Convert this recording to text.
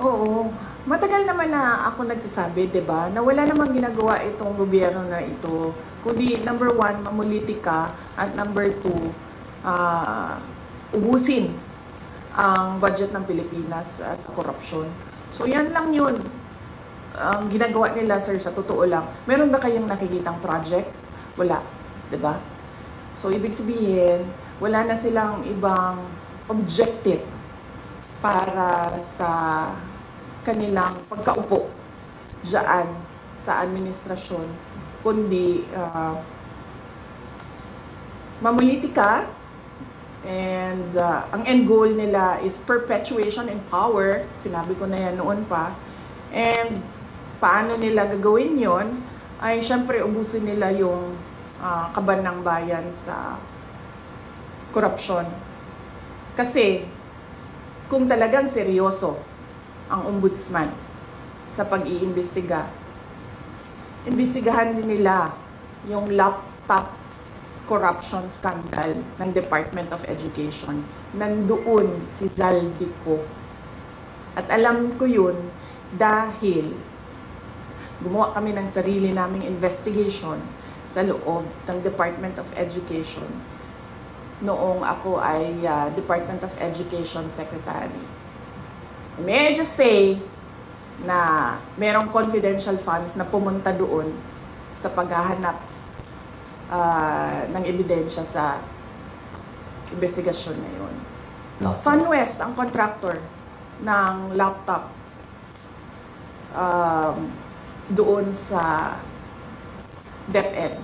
Oo. Matagal naman na ako nagsasabi, 'di ba, na wala namang ginagawa itong gobyerno na ito, kundi number one, mamulitika at number two, ubusin ang budget ng Pilipinas sa korupsyon. So yan lang yun ang ginagawa nila, sir, sa totoo lang. Meron ba kayong nakikitang project? Wala, 'di ba? So ibig sabihin, wala na silang ibang objective para sa kanilang pagkaupo diyan sa administrasyon, kundi mamulitika, and ang end goal nila is perpetuation in power. Sinabi ko na yan noon pa. And paano nila gagawin yon? Ay syempre ubusin nila yung kaban ng bayan sa korupsyon. Kasi kung talagang seryoso ang ombudsman sa pag-iimbestiga, imbestigahan din nila yung laptop corruption scandal ng Department of Education. Nandoon si Zaldico. At alam ko yun dahil gumawa kami ng sarili naming investigation sa loob ng Department of Education noong ako ay Department of Education Secretary. May I just say na merong confidential funds na pumunta doon sa paghahanap ng ebidensya sa investigasyon na yun. SunWest ang contractor ng laptop doon sa DepEd.